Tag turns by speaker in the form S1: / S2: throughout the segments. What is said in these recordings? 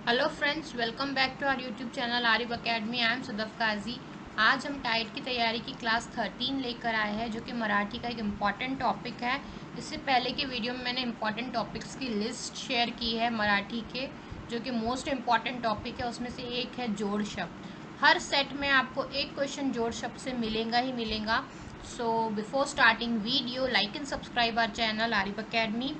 S1: Hello friends, welcome back to our YouTube channel Arif academy. I am Sadaf Kazi. आज हम tight की तैयारी की क्लास 13 लेकर आए हैं, जो कि मराठी का एक इम्पॉर्टेंट टॉपिक है। इससे पहले के वीडियो में मैंने इम्पॉर्टेंट टॉपिक्स की लिस्ट शेयर की है मराठी के, जो कि मोस्ट इम्पॉर्टेंट टॉपिक है। उसमें से एक है जोड़ शब्द। हर सेट में आपको एक क्वेश्चन जोड़ शब्द से मिलेगा ही मिलेगा। So before starting video, like and subscribe our channel Arif academy.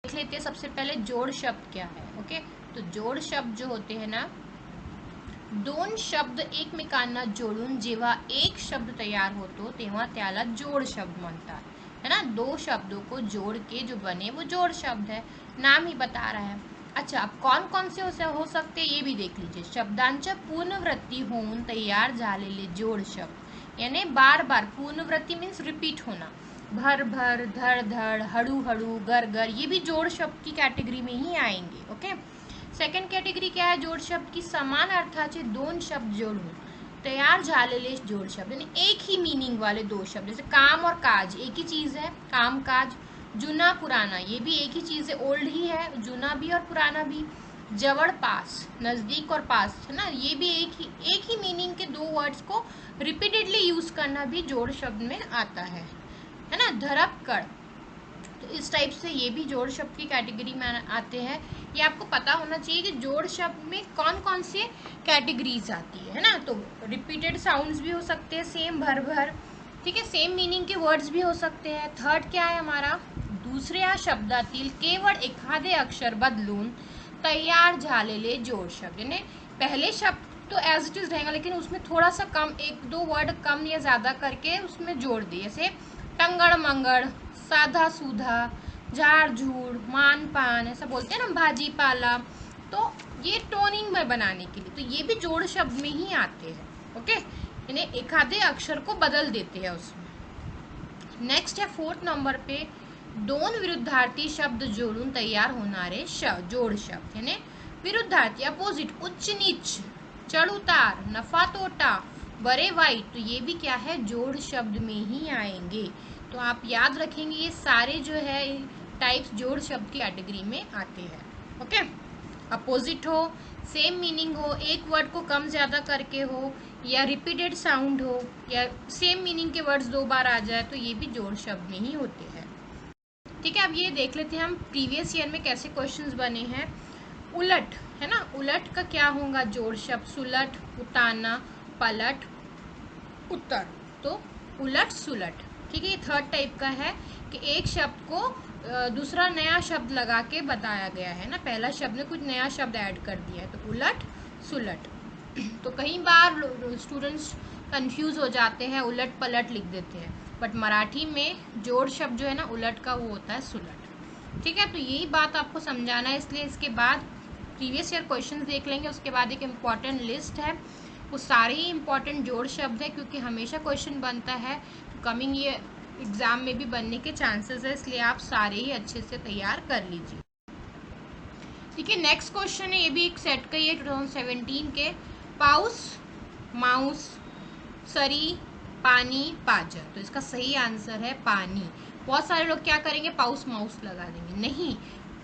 S1: देख लेते हैं सबसे पहले जोड़ शब्द क्या है। ओके, तो जोड़ शब्द जो होते हैं ना, दोन शब्द एकमेकांना जोडून जेव्हा एक शब्द तैयार होतो तेव्हा त्याला जोड़ शब्द म्हणतात, है ना। दो शब्दों को जोड़ के जो बने वो जोड़ शब्द है, नाम ही बता रहा है। अच्छा, अब कौन कौन से हो सकते हैं ये भी देख लीजिए। शब्दांच्या पुनर्वृत्ती होऊन तैयार झालेले जोड़ शब्द, यानी बार बार, पुनर्वृत्ति मीन्स रिपीट होना। भर भर, धड़ धड़, हड़ू हड़ू, गर गर, ये भी जोड़ शब्द की कैटेगरी में ही आएंगे। ओके, सेकंड कैटेगरी क्या है जोड़ शब्द की? समान अर्थाचे दोन शब्द जोडून तैयार झालेले जोड़ शब्द, यानी एक ही मीनिंग वाले दो शब्द। जैसे काम और काज एक ही चीज है, काम काज। जुना पुराना, ये भी एक ही चीज है, ओल्ड ही है, जुना भी और पुराना भी। जवड़ पास, नजदीक और पास, है ना, ये भी एक ही मीनिंग के दो वर्ड्स को रिपीटेडली यूज करना भी जोड़ शब्द में आता है ना। धरप कड़, तो इस टाइप से ये भी जोड़ शब्द की कैटेगरी में आते हैं। ये आपको पता होना चाहिए कि जोड़ शब्द में कौन कौन से कैटेगरीज आती है ना। तो रिपीटेड साउंड्स भी हो सकते हैं, सेम भर भर, ठीक है, सेम मीनिंग के वर्ड्स भी हो सकते हैं। थर्ड क्या है हमारा? दुसऱ्या शब्दातील केवळ एखादे अक्षर बदलून तैयार झालेले जोड़ शब्द, यानी पहले शब्द तो एज इट इज रहेगा, लेकिन उसमें थोड़ा सा कम, एक दो वर्ड कम या ज्यादा करके उसमें जोड़ दिए। जैसे टंगड़ मंगड़, साधा सूधा, झाड़ झूड़, मान पान, ऐसा बोलते हैं ना, भाजी पाला। तो ये टोनिंग में बनाने के लिए, तो ये भी जोड़ शब्द में ही आते हैं। ओके, यानी एखादे अक्षर को बदल देते हैं उसमें। नेक्स्ट है फोर्थ नंबर पे, दोन विरुद्धार्थी शब्द जोडून तैयार होणारे जोड़ शब्द, यानी विरुद्धार्थी, अपोजिट, उच्च नीच, चढ़ उतार, नफा तोटा, बड़े वाइट, तो ये भी क्या है, जोड़ शब्द में ही आएंगे। तो आप याद रखेंगे ये सारे जो है टाइप्स जोड़ शब्द की कैटेगरी में आते हैं। ओके, अपोजिट हो, सेम मीनिंग हो, एक वर्ड को कम ज्यादा करके हो, या रिपीटेड साउंड हो, या सेम मीनिंग के वर्ड्स दो बार आ जाए, तो ये भी जोड़ शब्द में ही होते हैं। ठीक है, अब ये देख लेते हैं हम प्रीवियस ईयर में कैसे क्वेश्चंस बने हैं। उलट, है ना, उलट का क्या होगा जोड़ शब्द? सुलट, उताना, पलट, उत्तर। तो उलट सुलट, ठीक है। ये थर्ड टाइप का है कि एक शब्द को दूसरा नया शब्द लगा के बताया गया है ना, पहला शब्द में कुछ नया शब्द ऐड कर दिया है, तो उलट सुलट। तो कई बार स्टूडेंट्स कंफ्यूज हो जाते हैं, उलट पलट लिख देते हैं, बट मराठी में जोड़ शब्द जो है ना उलट का, वो होता है सुलट। ठीक है, तो यही बात आपको समझाना है, इसलिए इसके बाद प्रीवियस ईयर क्वेश्चन देख लेंगे, उसके बाद एक इम्पॉर्टेंट लिस्ट है, वो सारे ही इम्पॉर्टेंट जोड़ शब्द है, क्योंकि हमेशा क्वेश्चन बनता है, तो कमिंग ये एग्जाम में भी बनने के चांसेस है, इसलिए आप सारे ही अच्छे से तैयार कर लीजिए। ठीक है, नेक्स्ट क्वेश्चन है, ये भी एक सेट का ही है, 2017 के। पाउस, माउस, सरी, पानी, पाजर, तो इसका सही आंसर है पानी। बहुत सारे लोग क्या करेंगे, पाउस माउस लगा देंगे, नहीं,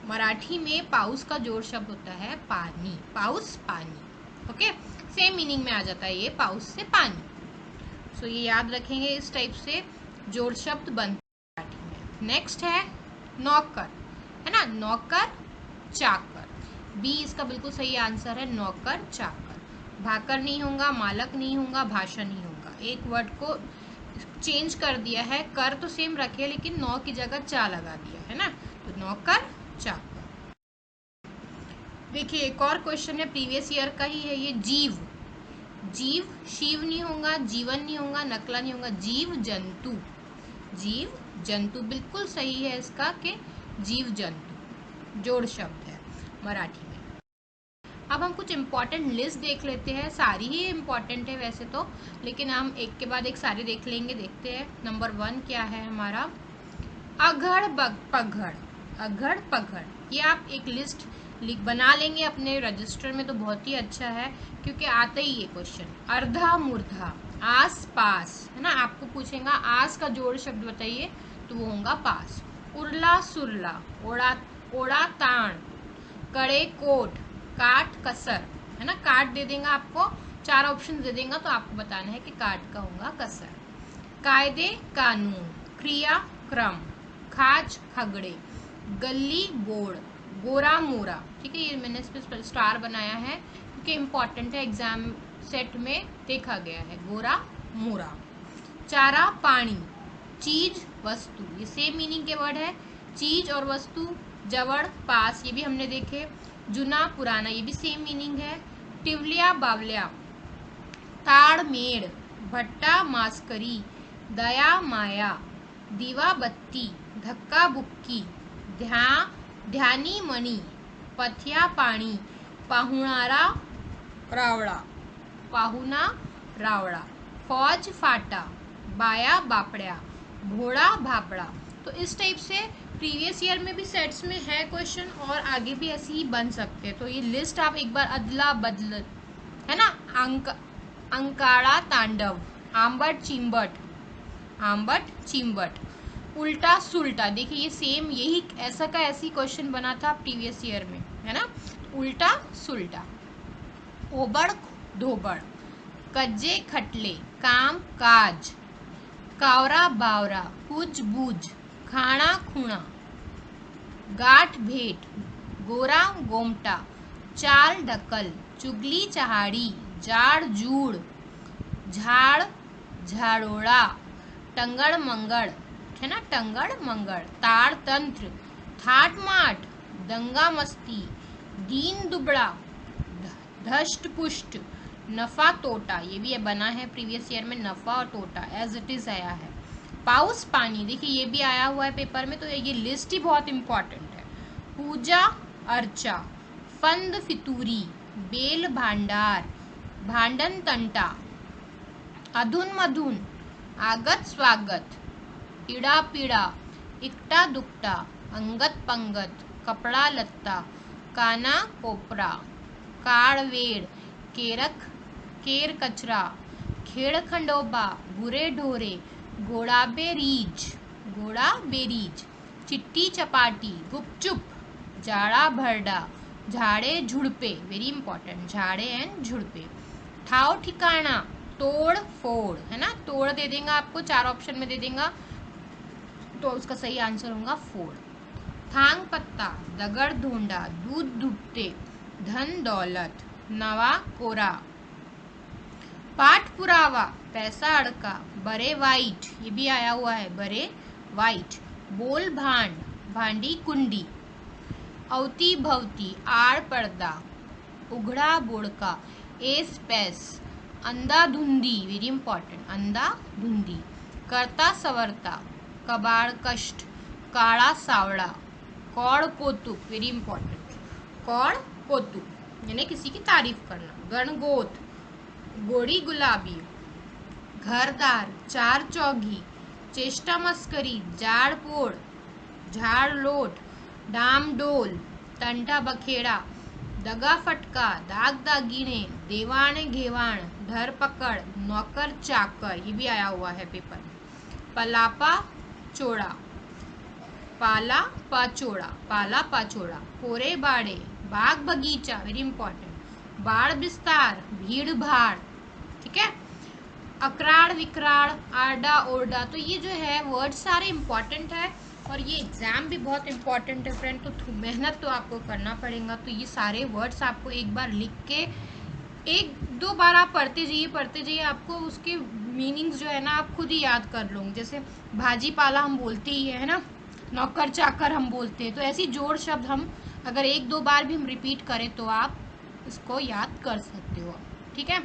S1: मराठी में पाउस का जोड़ शब्द होता है पानी, पाउस पानी। ओके, सेम मीनिंग में आ जाता है ये, पाउस से पानी। सो ये याद रखेंगे, इस टाइप से जोड़ शब्द बनते हैं मराठी में। नेक्स्ट है नौकर, है ना, नौकर चाकर, बी इसका बिल्कुल सही आंसर है, नौकर चाकर। भाकर नहीं होगा, मालक नहीं होगा, भाषा नहीं होगा, एक वर्ड को चेंज कर दिया है, कर तो सेम रखे लेकिन नौ की जगह चा लगा दिया है ना, तो नौकर चाकर। देखिए एक और क्वेश्चन है, प्रीवियस ईयर का ही है ये, जीव, जीव, शिव नहीं होगा, जीवन नहीं होगा, नकला नहीं होगा, जीव जंतु, जीव जंतु बिल्कुल सही है इसका, कि जीव जंतु जोड़ शब्द है मराठी में। अब हम कुछ इम्पॉर्टेंट लिस्ट देख लेते हैं, सारी ही इम्पॉर्टेंट है वैसे तो, लेकिन हम एक के बाद एक सारे देख लेंगे। देखते हैं नंबर 1 क्या है हमारा, अघड़ पघड़, अघड़ पघड़। ये आप एक लिस्ट बना लेंगे अपने रजिस्टर में तो बहुत ही अच्छा है, क्योंकि आता ही ये क्वेश्चन। अर्धा मूर्धा, आस पास, है ना, आपको पूछेगा आस का जोड़ शब्द बताइए, तो वो होगा पास। उरला सुरला, ओड़ा ओड़ा ताण, कड़े कोट, काट कसर, है ना। काट दे देगा आपको, 4 ऑप्शन दे देगा तो आपको बताना है कि काट का होगा कसर। कायदे कानून, क्रिया क्रम, खाज खगड़े, गली बोर्ड, गोरा मोरा। ठीक है, ये मैंने इस पर स्टार बनाया है क्योंकि इम्पोर्टेंट है, एग्जाम सेट में देखा गया है। गोरा मोरा। चारा पानी, चीज वस्तु, ये सेम मीनिंग के वर्ड है। चीज और वस्तु, जवड़ पास, ये भी हमने देखे। जुना पुराना, ये भी सेम मीनिंग है। टिवलिया बावलिया, ताड़ मेड़, भट्टा मास्करी, दया माया, दीवा बत्ती, धक्का बुक्की, ध्यानी मणि, पथिया पाणी, पाहुणारा रावड़ा, पाहुना रावड़ा, फौज फाटा, बाया बापड़ा, भोड़ा भापड़ा। तो इस टाइप से प्रीवियस ईयर में भी सेट्स में है क्वेश्चन और आगे भी ऐसे ही बन सकते हैं। तो ये लिस्ट आप एक बार अदला बदल, है ना। अंकाड़ा तांडव, आंबट चिंबट, आंबट चिंबट, उल्टा सुल्टा। देखिए ये सेम यही ऐसा का ऐसी क्वेश्चन बना था प्रीवियस ईयर में, है ना। उल्टा सुल्टा। ओबड़ धोबड़, कज्जे खटले, काम काज, कावरा बावरा, कुछ बूझ, खाना खूणा, गाठ भेंट, गोरा गोमटा, चाल ढकल, चुगली चहाड़ी, जाड़ जूड़, झाड़ झाड़ोड़ा, टंगड़ मंगड़, है ना, टंगड़ मंगड़, ताड़ तंत्र, ठाट माठ, दंगा मस्ती, दीन दुबड़ा, धष्ट पुष्ट, नफा तोटा। ये भी बना है प्रीवियस ईयर में, नफा और तोटा एज इट इज आया है। पाउस पानी, देखिए ये भी आया हुआ है पेपर में, तो ये लिस्ट ही बहुत इंपॉर्टेंट है। पूजा अर्चा, फंद फितूरी, बेल भांडार, भांडन तंटा, अधुन मधुन, आगत स्वागत, इड़ा पीड़ा, इकटा दुकटा, अंगत पंगत, कपड़ा लत्ता, काना कोपरा, काड़ वेड़, केरक केर कचरा, खेड़ खंडोबा, बुरे ढोरे, घोड़ा बेरीज, घोड़ा बेरीज, चिट्टी चपाटी, गुपचुप, जाड़ा भरडा, झाड़े झुड़पे, वेरी इंपॉर्टेंट, झाड़े एंड झुड़पे, ठाव ठिकाना, तोड़ फोड़, है ना। तोड़ दे देगा आपको, 4 ऑप्शन में दे देगा, तो उसका सही आंसर होगा फोड़। थांग पत्ता, दगड़ धोंडा, दूध दुबते, धन दौलत, नवा कोरा, पाठ पुरावा, पैसा अड़का, बरे वाइट, ये भी आया हुआ है, बरे वाइट, बोल भांड, भांडी कुंडी, अवती भवती, आड़ पर्दा, उघड़ा बोड़का, एस पैस, अंधा धुंधी, वेरी इंपॉर्टेंट, अंधा धुंधी, करता सवरता, कबाड़ कष्ट, काड़ा सावड़ा, कौड़ कौतुक, वेरी इंपॉर्टेंट, कौड़ कौतुक यानी किसी की तारीफ करना, गणगोत, गोड़ी गुलाबी, घरदार, चार चौगी, चेष्टा मस्करी, जाड़ पोड़, झाड़ लोट, डाम डोल, टंटा बखेड़ा, दगा फटका, दाग दागिने, देवाण घेवाण, धर पकड़, नौकर चाकर, ये भी आया हुआ है पेपर में, पलापा चोड़ा, पाला पाचोड़ा, पाला पाचोड़ा, कोरे बाड़े, बाग बगीचा, वेरी इंपॉर्टेंट, बाढ़ विस्तार, भीड़ भाड़, ठीक है, अकराड़ विकराड़, आरडा ओरडा। तो ये जो है वर्ड सारे इंपॉर्टेंट है और ये एग्जाम भी बहुत इंपॉर्टेंट है फ्रेंड, तो मेहनत तो आपको करना पड़ेगा। तो ये सारे वर्ड्स आपको एक बार लिख के 1-2 बार आप पढ़ते जाइए, आपको उसके मीनिंग्स जो है ना आप खुद ही याद कर लोगे। जैसे भाजी पाला हम बोलते ही है ना, नौकर चाकर हम बोलते हैं, तो ऐसी जोड़ शब्द हम अगर 1-2 बार भी हम रिपीट करें तो आप इसको याद कर सकते हो, ठीक है।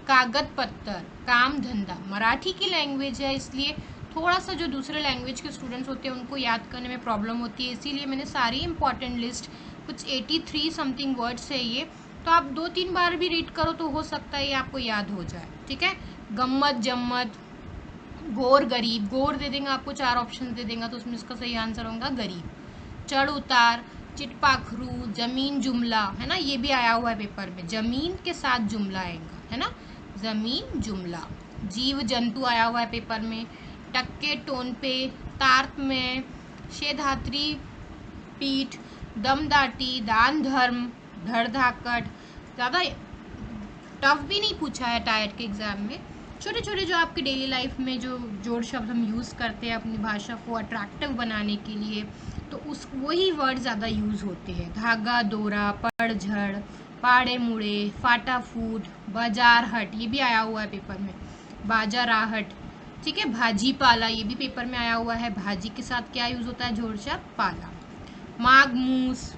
S1: कागज पत्थर, काम धंधा, मराठी की लैंग्वेज है इसलिए थोड़ा सा जो दूसरे लैंग्वेज के स्टूडेंट्स होते हैं उनको याद करने में प्रॉब्लम होती है, इसीलिए मैंने सारी इंपॉर्टेंट लिस्ट, कुछ 83 समथिंग वर्ड्स है ये, तो आप 2-3 बार भी रीड करो तो हो सकता है ये आपको याद हो जाए, ठीक है। गम्मत जम्मत, गोर गरीब, गोर दे देंगे आपको 4 ऑप्शन दे देंगे तो उसमें इसका सही आंसर होगा गरीब। चढ़ उतार, चिटपाखरू, जमीन जुमला, है ना, ये भी आया हुआ है पेपर में, जमीन के साथ जुमला आएगा, है ना, जमीन जुमला। जीव जंतु आया हुआ है पेपर में, टक्के टोन पे, तार्त में, शेधात्री पीठ, दमदाटी, दान धर्म, धड़धाकट। ज़्यादा टफ भी नहीं पूछा है टायर के एग्जाम में। छोटे छोटे जो आपके डेली लाइफ में जो जोड़ शब्द हम यूज़ करते हैं अपनी भाषा को अट्रैक्टिव बनाने के लिए, तो उस वही वर्ड ज़्यादा यूज़ होते हैं। धागा दोरा, पड़झड़, पाड़े मुड़े, फाटा फूट, बाजार हट, ये भी आया हुआ है पेपर में, बाजाराहट। ठीक है, भाजी पाला, ये भी पेपर में आया हुआ है। भाजी के साथ क्या यूज होता है जोड़ शब्द? पाला। माघ मूस,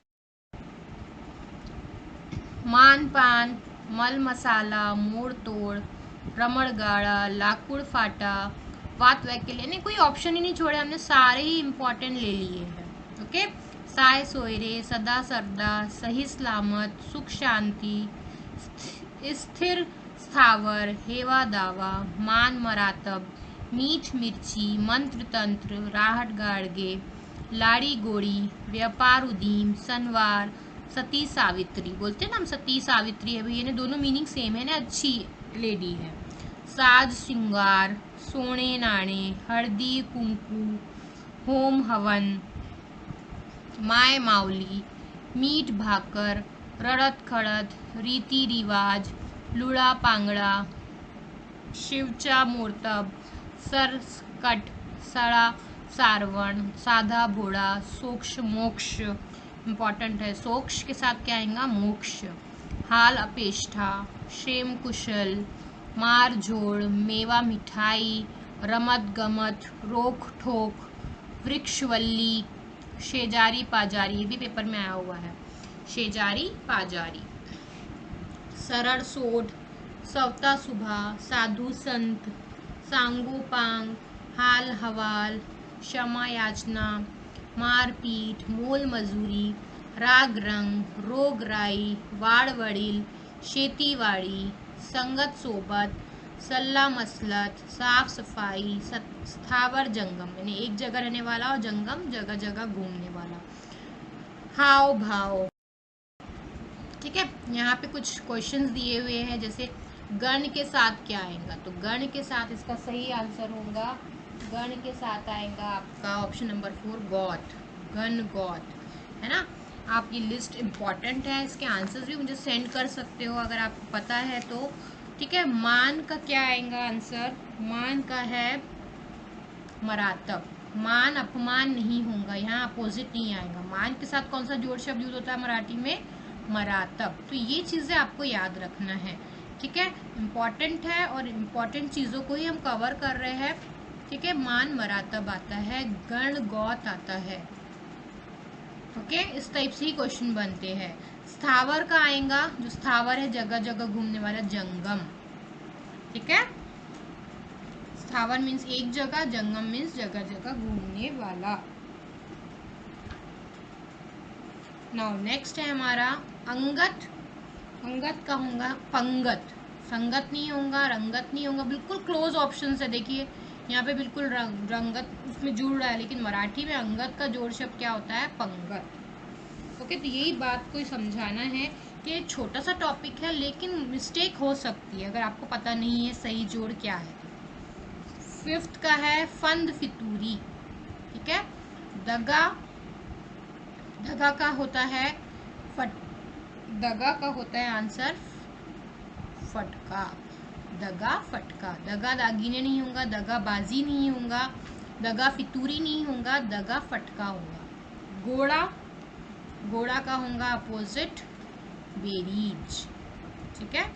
S1: मान पान, मल मसाला, मोड़ तोड़, रमण गाड़ा, लाकुड़ फाटा, वात वैकल्य। ने कोई ऑप्शन ही नहीं छोड़े, हमने सारे ही इंपॉर्टेंट ले लिए हैं। ओके, साय सोयरे, सदा सरदा, सही सलामत, सुख शांति, स्थिर स्थावर, हेवा दावा, मान मरातब, मीठ मिर्ची, मंत्र तंत्र, राहट गाड़गे, लाड़ी गोड़ी, व्यापार उदीम, सनवार, सती सावित्री। बोलते हैं ना हम सती सावित्री है, भाई ये दोनों मीनिंग सेम है ना, अच्छी लेडी है। साज श्रृंगार, सोने नाणे, हल्दी कुंकू, होम हवन, माय मावली, मीठ भाकर, रड़त खड़त, रीति रिवाज, लुड़ा पांगड़ा, शिवचा मोर्तब, सरकट, सड़ा सारवण, साधा भोड़ा, सोक्ष मोक्ष। इंपॉर्टेंट है, सोक्ष के साथ क्या आएगा? मोक्ष। हाल अपेष्ठा, शेम कुशल, मार झोड़, मेवा मिठाई, रमत गमत, रोक ठोक, वृक्षवल्ली, शेजारी पाजारी, ये भी पेपर में आया हुआ है, शेजारी पाजारी। सरड़ सोड, सवता सुभा, साधु संत, सांगू पांग, हाल हवाल, क्षमा याचना, मारपीट, मोल मजूरी, राग रंग, रोग राई, वाड़ वड़ील, शेतीवाड़ी, संगत सोबत, सल्ला मसलत, साफ सफाई, स्थावर जंगम, यानी एक जगह रहने वाला, और जंगम जगह जगह घूमने वाला। हाव भाव। ठीक है, यहाँ पे कुछ क्वेश्चंस दिए हुए हैं, जैसे गण के साथ क्या आएगा, तो गण के साथ इसका सही आंसर होगा, गण के साथ आएगा आपका ऑप्शन नंबर 4, गौत, गण गौत, है ना। आप ये लिस्ट इम्पॉर्टेंट है, इसके आंसर्स भी मुझे सेंड कर सकते हो अगर आपको पता है तो। ठीक है, मान का क्या आएगा आंसर? मान का है मरातब। मान अपमान नहीं होगा, यहाँ अपोजिट नहीं आएगा। मान के साथ कौन सा जोड़ शब्द यूज होता है मराठी में? मरातब। तो ये चीज़ें आपको याद रखना है। ठीक है, इम्पॉर्टेंट है और इम्पॉर्टेंट चीज़ों को ही हम कवर कर रहे हैं। ठीक है, मान मरातब आता है, गण गौत आता है। ओके, इस टाइप से ही क्वेश्चन बनते हैं। स्थावर का आएगा, जो स्थावर है जगह जगह घूमने वाला, जंगम। ठीक है, स्थावर मीन्स एक जगह, जंगम मीन्स जगह जगह घूमने वाला। नाउ नेक्स्ट है हमारा अंगत। अंगत का होगा पंगत, संगत नहीं होगा, रंगत नहीं होगा, बिल्कुल क्लोज ऑप्शन है। देखिए यहाँ पे बिल्कुल रंगत उसमें जुड़ रहा है, लेकिन मराठी में अंगत का जोड़ शब्द क्या होता है? पंगत। ओके, तो यही बात को समझाना है कि छोटा सा टॉपिक है, लेकिन मिस्टेक हो सकती है अगर आपको पता नहीं है सही जोड़ क्या है। फिफ्थ का है फंद फितूरी। ठीक है, दगा, दगा का होता है दगा का होता है आंसर फटका, दगा फटका। दगा दागीने नहीं होगा, दगा बाजी नहीं होगा, दगा फितूरी नहीं होगा, दगा फटका होगा। घोड़ा, घोड़ा का होगा अपोजिट बेरीज। ठीक है,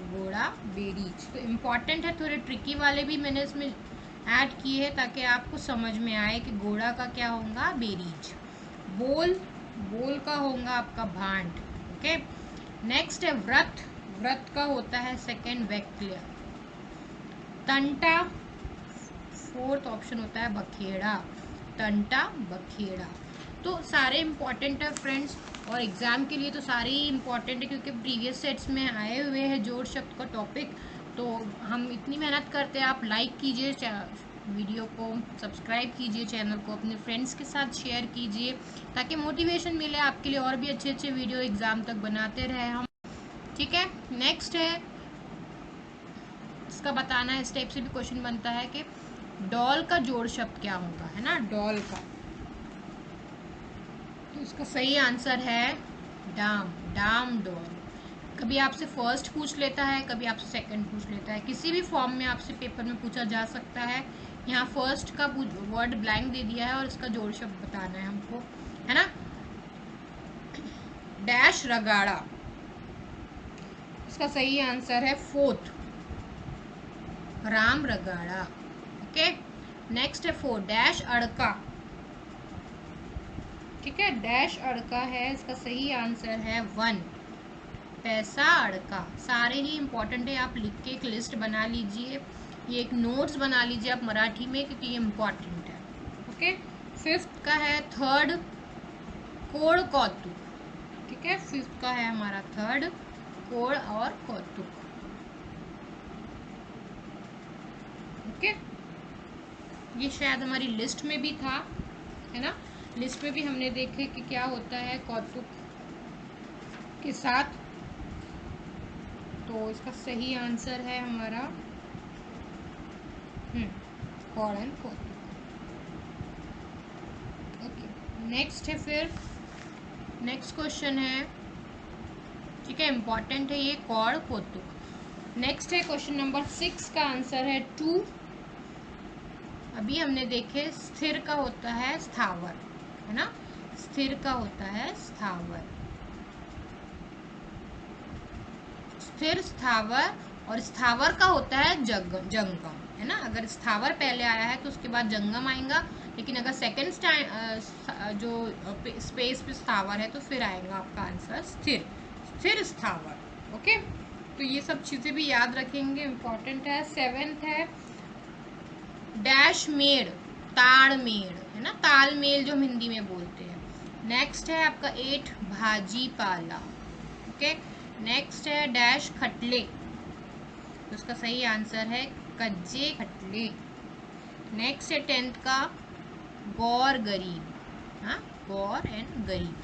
S1: घोड़ा बेरीज। तो इम्पॉर्टेंट है, थोड़े ट्रिकी वाले भी मैंने इसमें ऐड किए हैं ताकि आपको समझ में आए कि घोड़ा का क्या होगा? बेरीज। बोल, बोल का होगा आपका भांड। ओके, नेक्स्ट है व्रत, व्रत का होता है सेकंड वैक्ल्य। तंटा, फोर्थ ऑप्शन होता है बखेड़ा, तंटा बखेड़ा। तो सारे इम्पॉर्टेंट है फ्रेंड्स, और एग्जाम के लिए तो सारे ही इम्पॉर्टेंट है क्योंकि प्रीवियस सेट्स में आए हुए हैं जोड़ शब्द का टॉपिक। तो हम इतनी मेहनत करते हैं, आप लाइक कीजिए वीडियो को, सब्सक्राइब कीजिए चैनल को, अपने फ्रेंड्स के साथ शेयर कीजिए ताकि मोटिवेशन मिले आपके लिए, और भी अच्छे अच्छे वीडियो एग्जाम तक बनाते रहे हम। ठीक है, नेक्स्ट है इसका बताना है, इस टाइप से भी क्वेश्चन बनता है कि डॉल का जोड़ शब्द क्या होगा, है ना। डॉल का तो इसका सही आंसर है डाम, डाम डोर। कभी आपसे फर्स्ट पूछ लेता है, कभी आपसे सेकंड पूछ लेता है, किसी भी फॉर्म में आपसे पेपर में पूछा जा सकता है। यहाँ फर्स्ट का वर्ड ब्लैंक दे दिया है और इसका जोड़ शब्द बताना है हमको, है ना। डैश रगाड़ा, इसका सही आंसर है फोर्थ, राम रगाड़ा। ओके, नेक्स्ट है 4 डैश अड़का। ठीक है, डैश अड़का है, इसका सही आंसर है 1 पैसा अड़का। सारे ही इंपॉर्टेंट है, आप लिख के एक लिस्ट बना लीजिए, ये एक नोट्स बना लीजिए आप मराठी में, क्योंकि ये इंपॉर्टेंट है। ओके, 5th का है 3rd कोड़ कौतुक। ठीक है, 5th का है हमारा 3rd कोड़ और कौतुक। ओके, ये शायद हमारी लिस्ट में भी था, है ना। लिस्ट में भी हमने देखे कि क्या होता है कौतुक के साथ। तो इसका सही आंसर है हमारा कोड़ एंड कौतुक। ओके, नेक्स्ट है, फिर नेक्स्ट क्वेश्चन है, ठीक है, इंपॉर्टेंट है ये कोड़ कौतुक। नेक्स्ट है क्वेश्चन नंबर 6 का आंसर है 2। अभी हमने देखे स्थिर का होता है स्थावर, है ना, स्थिर का होता है स्थावर, स्थिर स्थावर, और स्थावर का होता है जंगम, है ना। अगर स्थावर पहले आया है तो उसके बाद जंगम आएगा, लेकिन अगर सेकंड जो स्पेस पे स्थावर है तो फिर आएगा आपका आंसर स्थिर, स्थिर स्थावर। ओके, तो ये सब चीजें भी याद रखेंगे, इंपॉर्टेंट है। 7th है डैश मेड़, ताड़मेड़, है ना, तालमेल जो हम हिंदी में बोलते हैं। नेक्स्ट है आपका 8 भाजी पाला। ओके, नेक्स्ट है डैश खटले, तो उसका सही आंसर है कज्जे खटले। नेक्स्ट है 10th का गौर गरीब, हाँ, गौर एंड गरीब।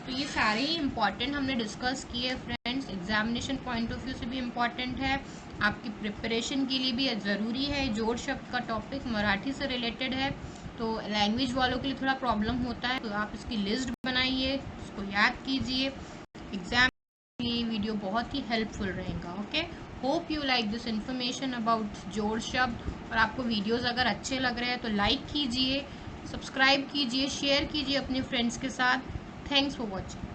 S1: तो ये सारे ही इंपॉर्टेंट हमने डिस्कस किए friends, examination point of view से भी इम्पॉर्टेंट है, आपकी प्रिपरेशन के लिए भी ज़रूरी है। जोड़ शब्द का टॉपिक मराठी से रिलेटेड है, तो लैंग्वेज वालों के लिए थोड़ा प्रॉब्लम होता है, तो आप इसकी लिस्ट बनाइए, उसको याद कीजिए, एग्जाम के लिए वीडियो बहुत ही हेल्पफुल रहेगा। Okay, hope you like this information about जोड़ शब्द, और आपको वीडियोज़ अगर अच्छे लग रहे हैं तो लाइक कीजिए, सब्सक्राइब कीजिए, शेयर कीजिए अपने फ्रेंड्स के साथ। Thanks for watching.